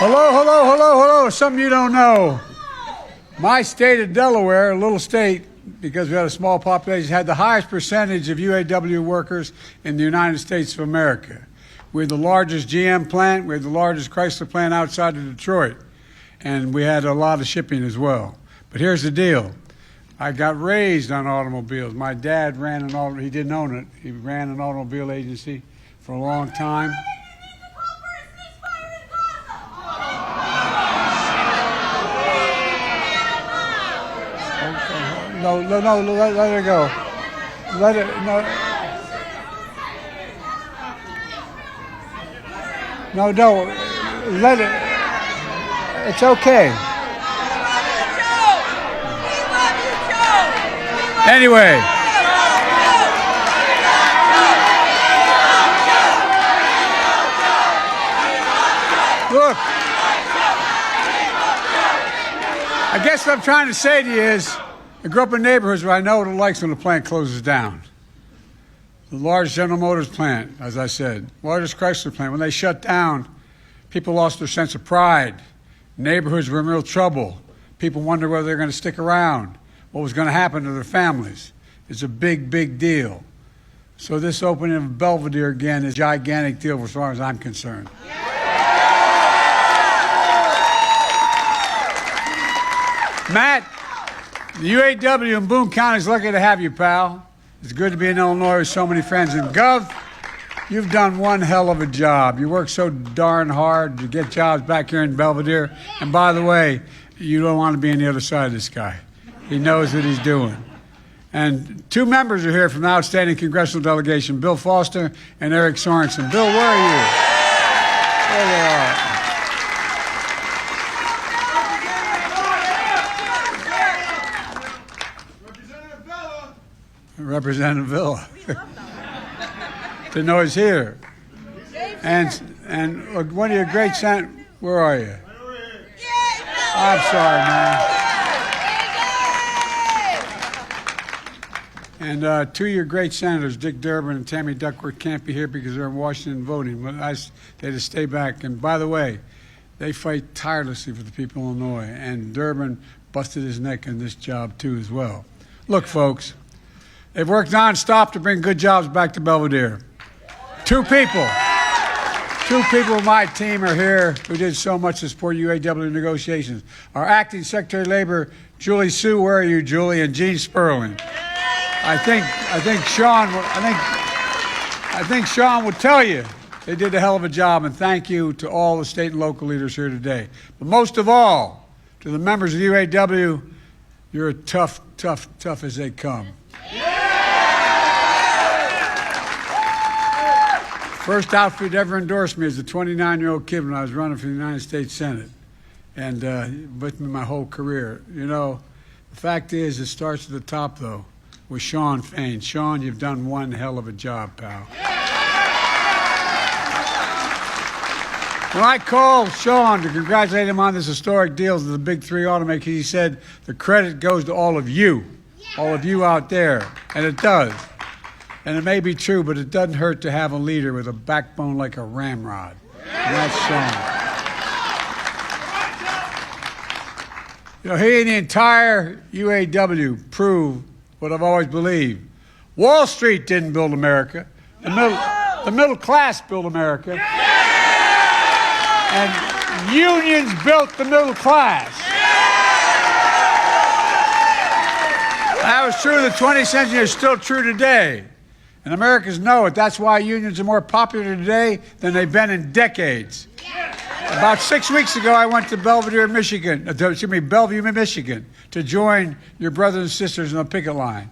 Hello. Something you don't know. My state of Delaware, a little state, because we had a small population, had the highest percentage of UAW workers in the United States of America. We're the largest GM plant. We're the largest Chrysler plant outside of Detroit. And we had a lot of shipping as well. But here's the deal. I got raised on automobiles. My dad ran an automobile. He didn't own it. He ran an automobile agency for a long time. No, let it go. Let it, no, let it, it's okay. Anyway. Look, I guess what I'm trying to say to you is, I grew up in neighborhoods where I know what it likes when the plant closes down. The largest General Motors plant, as I said, largest Chrysler plant. When they shut down, people lost their sense of pride. Neighborhoods were in real trouble. People wondered whether they're going to stick around, what was going to happen to their families. It's a big, big deal. So this opening of Belvidere again is a gigantic deal as far as I'm concerned. Matt, the UAW in Boone County is lucky to have you, pal. It's good to be in Illinois with so many friends. And Gov, you've done one hell of a job. You work so darn hard to get jobs back here in Belvidere. And by the way, you don't want to be on the other side of this guy. He knows what he's doing. And two members are here from the outstanding congressional delegation, Bill Foster and Eric Sorensen. Bill, where are you? There they are. Representative Villa. Didn't know he's here. And one of your great senators, where are you? I'm sorry, man. And two of your great senators, Dick Durbin and Tammy Duckworth, can't be here because they're in Washington voting. They had to stay back. And by the way, they fight tirelessly for the people of Illinois. And Durbin busted his neck in this job, too, as well. Look, folks. They've worked nonstop to bring good jobs back to Belvidere. Two people of my team are here who did so much to support UAW negotiations. Our acting Secretary of Labor, Julie Sue, where are you, Julie, and Gene Sperling. I think Sean would tell you they did a hell of a job, and thank you to all the state and local leaders here today. But most of all, to the members of the UAW, you're tough as they come. First outfit ever endorsed me as a 29-year-old kid when I was running for the United States Senate, and with me my whole career. You know, the fact is, it starts at the top, though, with Sean Fain. Sean, you've done one hell of a job, pal. When I called Sean to congratulate him on this historic deal to the big three automakers, he said the credit goes to all of you out there, and it does. And it may be true, but it doesn't hurt to have a leader with a backbone like a ramrod. And that's Sean. You know, he and the entire UAW proved what I've always believed. Wall Street didn't build America. The middle class built America. And unions built the middle class. That was true in the 20th century. It's still true today. And Americans know it. That's why unions are more popular today than they've been in decades. About 6 weeks ago, I went to Bellevue, Michigan, to join your brothers and sisters on the picket line.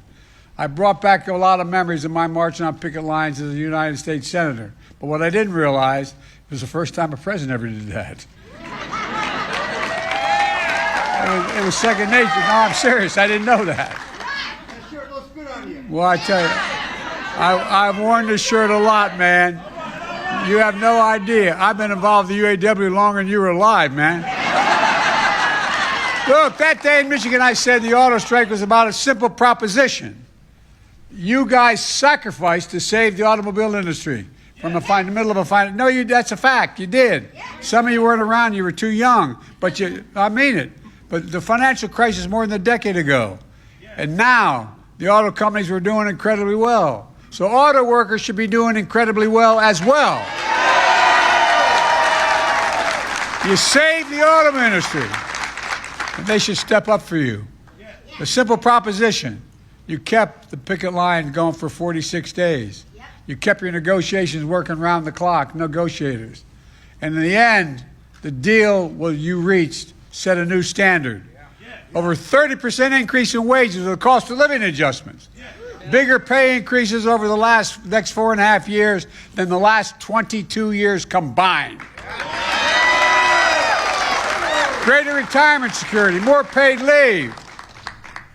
I brought back a lot of memories of my marching on picket lines as a United States Senator. But what I didn't realize was the first time a president ever did that. It was second nature. No, I'm serious. I didn't know that. Well, I tell you, I've worn this shirt a lot, man. You have no idea. I've been involved in the UAW longer than you were alive, man. Look, that day in Michigan, I said the auto strike was about a simple proposition. You guys sacrificed to save the automobile industry. from the middle of a finance. No, that's a fact. You did. Some of you weren't around. You were too young. But I mean it. But the financial crisis more than a decade ago. And now the auto companies were doing incredibly well. So auto workers should be doing incredibly well as well. You saved the auto industry. And they should step up for you. A simple proposition. You kept the picket line going for 46 days. You kept your negotiations working round the clock, negotiators. And in the end, the deal you reached set a new standard. Over 30% increase in wages with the cost of living adjustments. Bigger pay increases over the next 4.5 years than the last 22 years combined. Greater retirement security, more paid leave,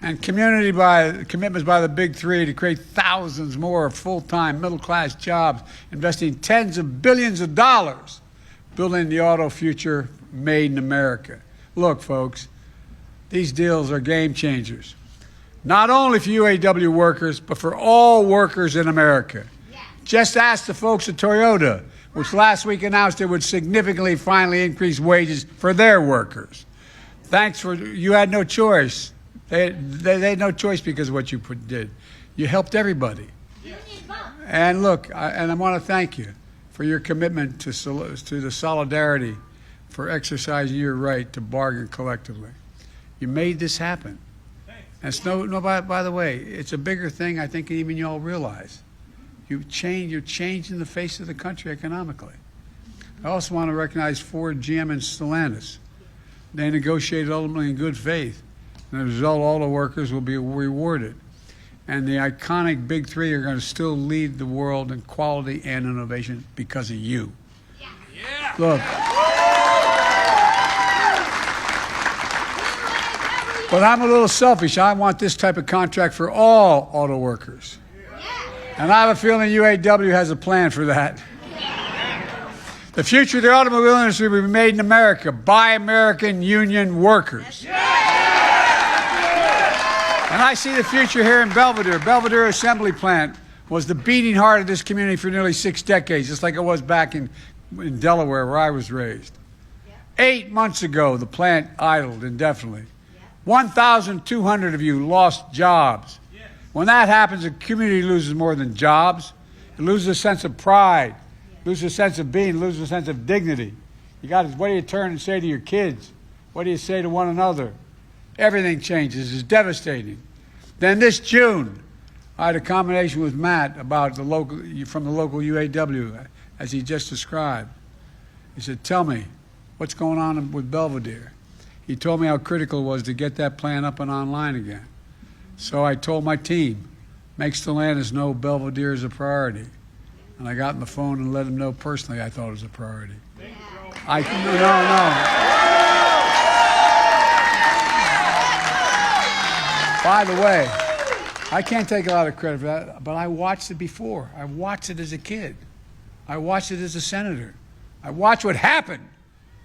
and commitments by the big three to create thousands more full-time middle-class jobs, investing tens of billions of dollars, building the auto future made in America. Look, folks, these deals are game changers, not only for UAW workers, but for all workers in America. Just ask the folks at Toyota, which last week announced it would significantly finally increase wages for their workers. You had no choice. They had no choice because of what you did. You helped everybody. And look, I want to thank you for your commitment to the solidarity for exercising your right to bargain collectively. You made this happen. And it's by the way, it's a bigger thing I think even you all realize. You're changing the face of the country economically. I also want to recognize Ford, GM, and Stellantis. They negotiated ultimately in good faith. And as a result, all the workers will be rewarded. And the iconic big three are going to still lead the world in quality and innovation because of you. Yeah. Look. But I'm a little selfish. I want this type of contract for all auto workers. And I have a feeling UAW has a plan for that. The future of the automobile industry will be made in America by American union workers. And I see the future here in Belvidere. Belvidere Assembly Plant was the beating heart of this community for nearly 6 decades, just like it was back in Delaware, where I was raised. 8 months ago, the plant idled indefinitely. 1,200 of you lost jobs. When that happens, a community loses more than jobs. It loses a sense of pride, loses a sense of being, loses a sense of dignity. What do you turn and say to your kids? What do you say to one another? Everything changes. It's devastating. Then this June, I had a combination with Matt from the local UAW, as he just described. He said, tell me, what's going on with Belvidere? He told me how critical it was to get that plant up and online again. So I told my team, make Stellantis know Belvidere is a priority. And I got on the phone and let him know personally I thought it was a priority. By the way, I can't take a lot of credit for that, but I watched it before. I watched it as a kid. I watched it as a senator. I watched what happened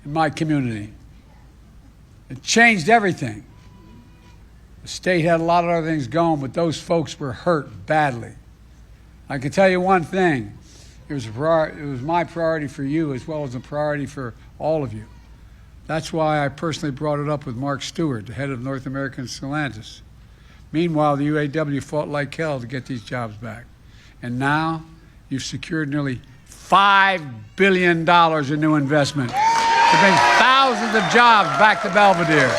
in my community. It changed everything. The state had a lot of other things going, but those folks were hurt badly. I can tell you one thing. It was my priority for you as well as a priority for all of you. That's why I personally brought it up with Mark Stewart, the head of North American Stellantis. Meanwhile, the UAW fought like hell to get these jobs back. And now you've secured nearly $5 billion in new investment to bring thousands of jobs back to Belvidere.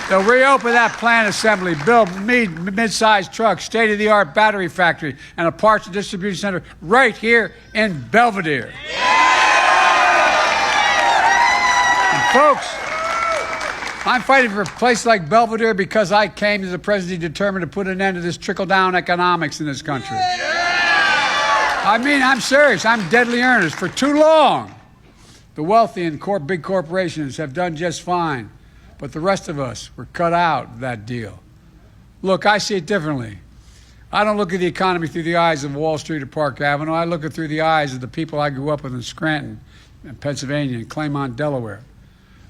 They'll reopen that plant assembly, build mid-sized trucks, state-of-the-art battery factory, and a parts and distribution center right here in Belvidere. And folks, I'm fighting for a place like Belvidere because I came as a president determined to put an end to this trickle-down economics in this country. I mean, I'm serious. I'm deadly earnest. For too long, the wealthy and big corporations have done just fine. But the rest of us were cut out of that deal. Look, I see it differently. I don't look at the economy through the eyes of Wall Street or Park Avenue. I look at it through the eyes of the people I grew up with in Scranton, in Pennsylvania, and Claymont, Delaware.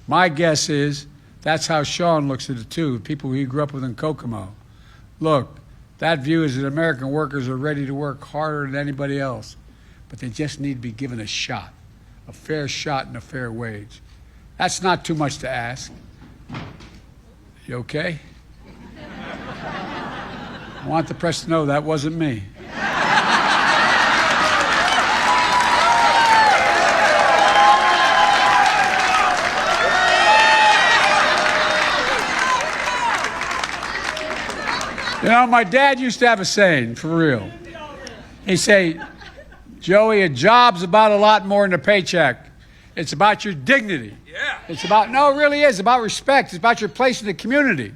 My guess is that's how Sean looks at it too, people he grew up with in Kokomo. Look, that view is that American workers are ready to work harder than anybody else. but they just need to be given a shot, a fair shot and a fair wage. That's not too much to ask. You okay? I want the press to know that wasn't me. You know, my dad used to have a saying, for real. He'd say, Joey, a job's about a lot more than a paycheck. It's about your dignity. Yeah. It's about, no, it really is. It's about respect. It's about your place in the community.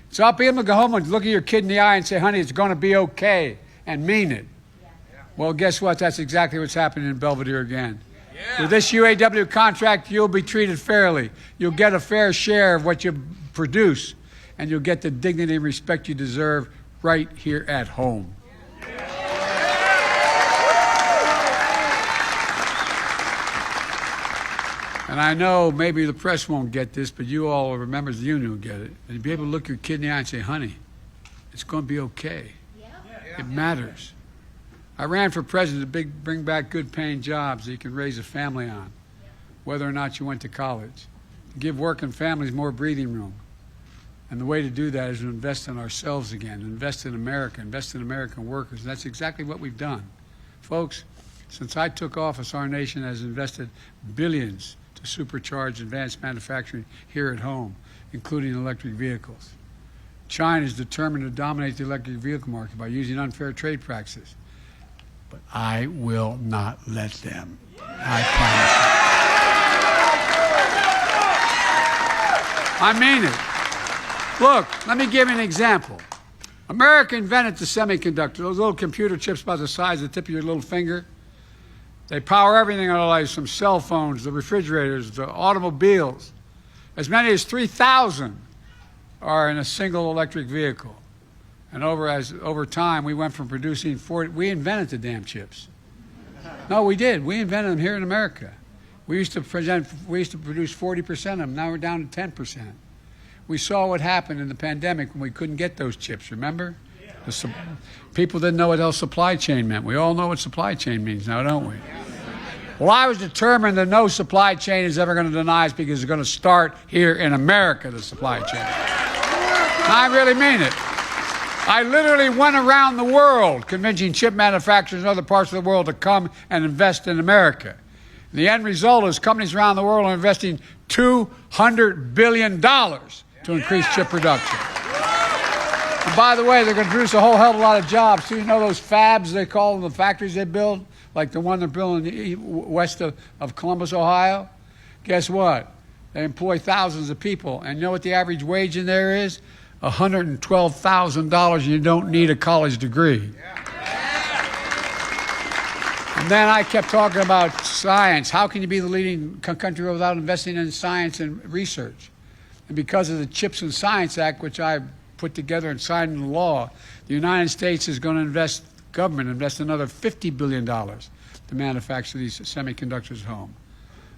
It's about being able to go home and look at your kid in the eye and say, honey, it's going to be okay, and mean it. Yeah. Well, guess what? That's exactly what's happening in Belvidere again. Yeah. With this UAW contract, you'll be treated fairly. You'll get a fair share of what you produce, and you'll get the dignity and respect you deserve right here at home. And I know maybe the press won't get this, but you all, or members of the union, will get it. And you'll be able to look your kid in the eye and say, honey, it's going to be okay. Yeah. It matters. I ran for president to bring back good paying jobs that you can raise a family on, whether or not you went to college. To give working families more breathing room. And the way to do that is to invest in ourselves again, invest in America, invest in American workers. And that's exactly what we've done. Folks, since I took office, our nation has invested billions to supercharge advanced manufacturing here at home, including electric vehicles. China is determined to dominate the electric vehicle market by using unfair trade practices. But I will not let them. I promise you. I mean it. Look, let me give you an example. America invented the semiconductor, those little computer chips about the size of the tip of your little finger. They power everything in our lives, from cell phones, the refrigerators, the automobiles. As many as 3,000 are in a single electric vehicle. And over time, we went from producing 40, we invented the damn chips. No, we did. We invented them here in America. We used to produce 40% of them. Now we're down to 10%. We saw what happened in the pandemic when we couldn't get those chips, remember? People didn't know what else supply chain meant. We all know what supply chain means now, don't we? Well, I was determined that no supply chain is ever going to deny us, because it's going to start here in America, the supply chain. And I really mean it. I literally went around the world convincing chip manufacturers in other parts of the world to come and invest in America. The end result is companies around the world are investing $200 billion to increase chip production. And by the way, they're going to produce a whole hell of a lot of jobs. So you know those fabs, they call them, the factories they build, like the one they're building west of Columbus, Ohio? Guess what? They employ thousands of people. And you know what the average wage in there is? $112,000, and you don't need a college degree. And then I kept talking about science. How can you be the leading country without investing in science and research? And because of the CHIPS and Science Act, which I put together and signed into law, the United States is going to invest another $50 billion to manufacture these semiconductors at home.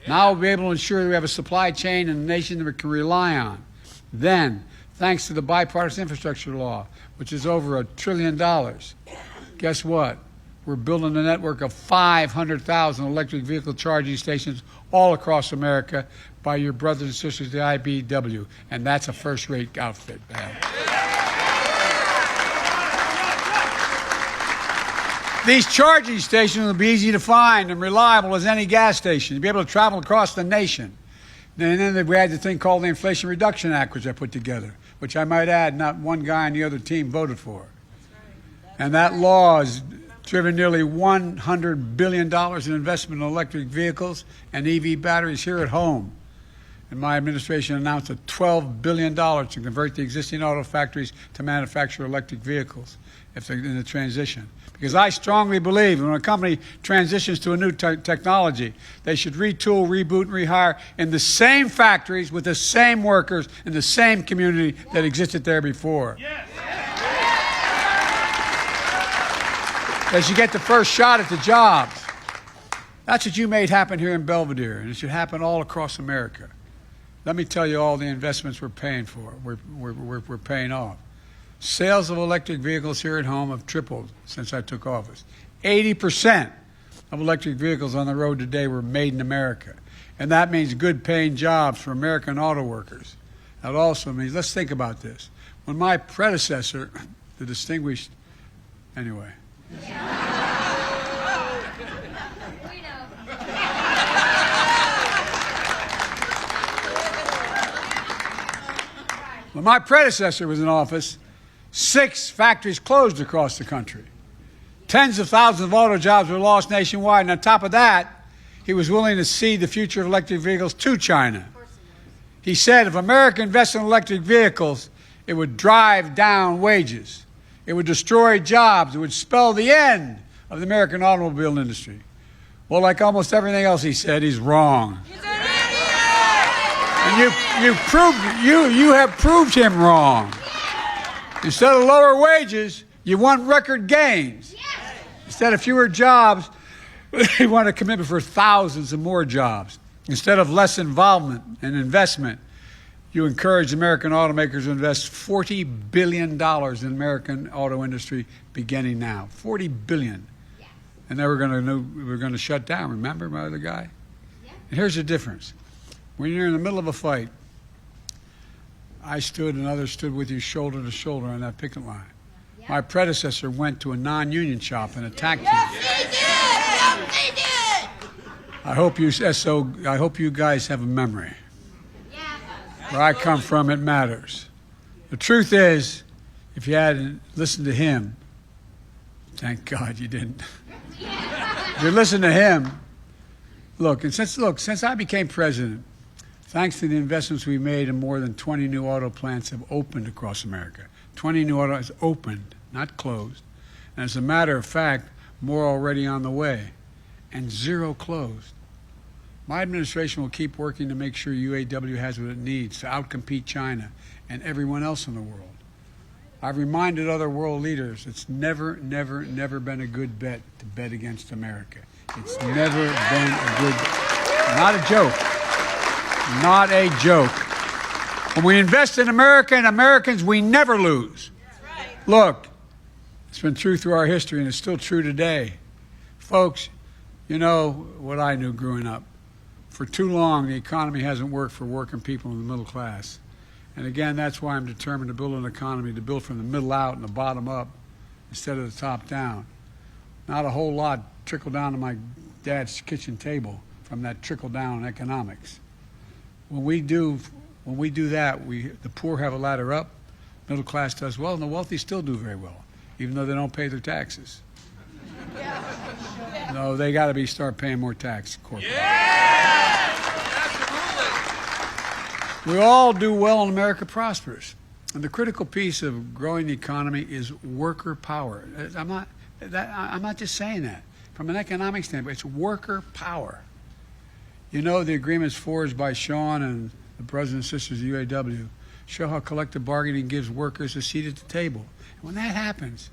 Now we'll be able to ensure that we have a supply chain in a nation that we can rely on. Then, thanks to the bipartisan infrastructure law, which is over $1 trillion, guess what? We're building a network of 500,000 electric vehicle charging stations all across America by your brothers and sisters, the IBEW, and that's a first-rate outfit, man. These charging stations will be easy to find and reliable as any gas station. You'll be able to travel across the nation. And then we had the thing called the Inflation Reduction Act, which I put together, which I might add, not one guy on the other team voted for. And that law has driven nearly $100 billion in investment in electric vehicles and EV batteries here at home. And my administration announced a $12 billion to convert the existing auto factories to manufacture electric vehicles if they're in the transition. Because I strongly believe when a company transitions to a new technology, they should retool, reboot, and rehire in the same factories with the same workers in the same community that existed there before. Yes. They should get the first shot at the jobs. That's what you made happen here in Belvidere, and it should happen all across America. Let me tell you all the investments we're paying for. We're paying off. Sales of electric vehicles here at home have tripled since I took office. 80% of electric vehicles on the road today were made in America. And that means good paying jobs for American auto workers. That also means, let's think about this. When my predecessor, the distinguished, anyway. When my predecessor was in office, 6 factories closed across the country. Tens of thousands of auto jobs were lost nationwide. And on top of that, he was willing to cede the future of electric vehicles to China. He said if America invested in electric vehicles, it would drive down wages. It would destroy jobs. It would spell the end of the American automobile industry. Well, like almost everything else he said, he's wrong. And you have proved him wrong. Instead of lower wages, you want record gains. Instead of fewer jobs, you want a commitment for thousands of more jobs. Instead of less involvement and investment, you encourage American automakers to invest $40 billion in the American auto industry beginning now. $40 billion. And then we're going to shut down. Remember my other guy? And here's the difference. When you're in the middle of a fight, I stood and others stood with you shoulder to shoulder on that picket line. My predecessor went to a non-union shop and attacked you. Yes, he did! I hope you guys have a memory. Where I come from, it matters. The truth is, if you hadn't listened to him, thank God you didn't. If you listen to him, since I became president, thanks to the investments we made in more than 20 new auto plants have opened across America. 20 new autos opened, not closed. And as a matter of fact, more already on the way, and 0 closed. My administration will keep working to make sure UAW has what it needs to outcompete China and everyone else in the world. I've reminded other world leaders it's never been a good bet to bet against America. It's never been a good, not a joke, not a joke. When we invest in America and Americans, we never lose. Look, it's been true through our history and it's still true today. Folks, you know what I knew growing up. For too long, the economy hasn't worked for working people in the middle class. And again, that's why I'm determined to build an economy to build from the middle out and the bottom up instead of the top down. Not a whole lot trickle down to my dad's kitchen table from that trickle down economics. When we do that, the poor have a ladder up, middle class does well, and the wealthy still do very well, even though they don't pay their taxes. No, they got to start paying more tax. Corporate. We all do well and America prospers. And the critical piece of growing the economy is worker power. I'm not just saying that. From an economic standpoint, it's worker power. You know, the agreements forged by Sean and the brothers and sisters of UAW show how collective bargaining gives workers a seat at the table. And when that happens,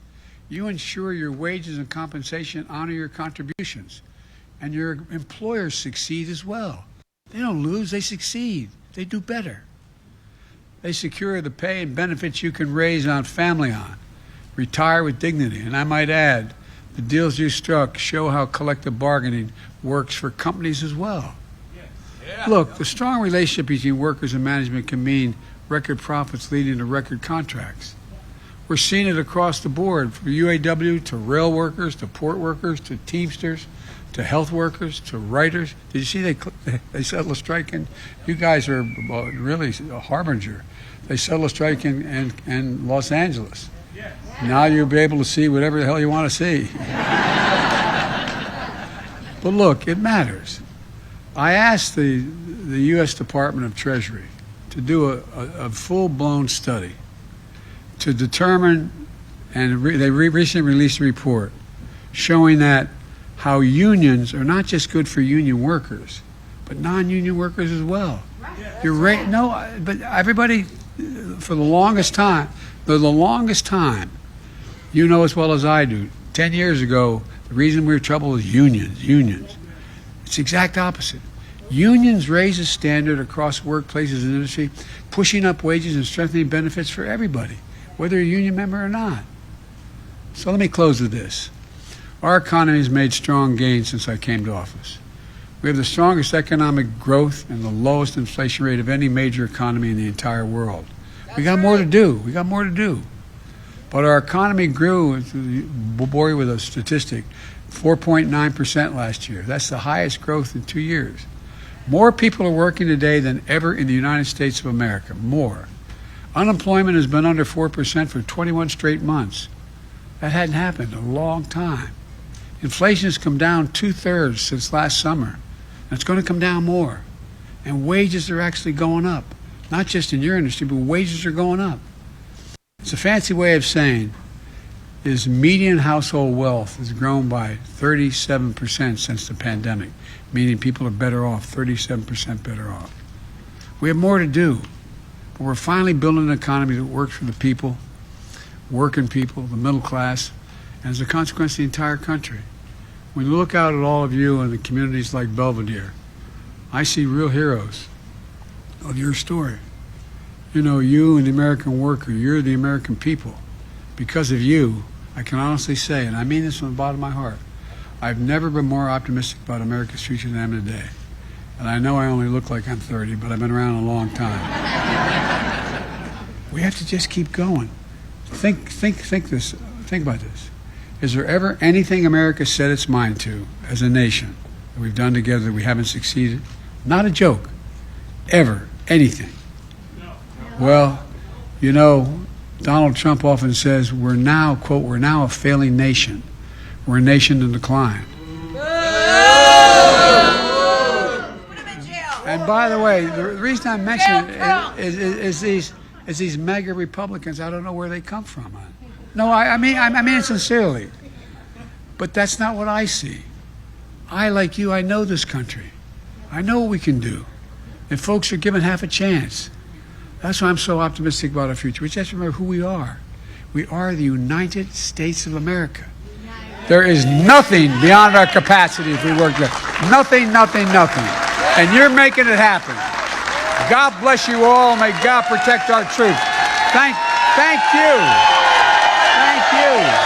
you ensure your wages and compensation honor your contributions. And your employers succeed as well. They don't lose, they succeed. They do better. They secure the pay and benefits you can raise on family on. Retire with dignity. And I might add, the deals you struck show how collective bargaining works for companies as well. Look, the strong relationship between workers and management can mean record profits leading to record contracts. We're seeing it across the board, from UAW to rail workers, to port workers, to Teamsters, to health workers, to writers. Did you see they settled a strike? And you guys are really a harbinger. They settled a strike in Los Angeles. Now you'll be able to see whatever the hell you want to see. But look, it matters. I asked the U.S. Department of Treasury to do a full-blown study to determine, and they recently released a report showing that how unions are not just good for union workers, but non-union workers as well. You're right. No, but everybody, for the longest time, you know as well as I do, 10 years ago, the reason we were in trouble was unions. It's the exact opposite. Unions raise the standard across workplaces and industry, pushing up wages and strengthening benefits for everybody, whether you're a union member or not. So let me close with this. Our economy has made strong gains since I came to office. We have the strongest economic growth and the lowest inflation rate of any major economy in the entire world. We got more to do. We got more to do. But our economy grew, we'll bore you with a statistic, 4.9% last year. That's the highest growth in 2 years. More people are working today than ever in the United States of America. More. Unemployment has been under 4% for 21 straight months. That hadn't happened in a long time. Inflation has come down 2/3 since last summer. And it's going to come down more. And wages are actually going up. Not just in your industry, but wages are going up. It's a fancy way of saying is median household wealth has grown by 37% since the pandemic, meaning people are better off, 37% better off. We have more to do, but we're finally building an economy that works for the people, working people, the middle class, and as a consequence, the entire country. When you look out at all of you in the communities like Belvidere, I see real heroes of your story. You know, you and the American worker, you're the American people. Because of you, I can honestly say, and I mean this from the bottom of my heart, I've never been more optimistic about America's future than I am today. And I know I only look like I'm 30, but I've been around a long time. We have to just keep going. Think about this. Is there ever anything America set its mind to as a nation that we've done together that we haven't succeeded? Not a joke. Ever. Anything. Well, you know, Donald Trump often says we're now, quote, we're now a failing nation. We're a nation in decline. And by the way, the reason I mention it is these mega Republicans. I don't know where they come from. No, I mean it sincerely. But that's not what I see. I, like you, I know this country. I know what we can do. And folks are given half a chance. That's why I'm so optimistic about our future. We just remember who we are. We are the United States of America. There is nothing beyond our capacity if we work together. Nothing, nothing, nothing. And you're making it happen. God bless you all. May God protect our troops. Thank you. Thank you.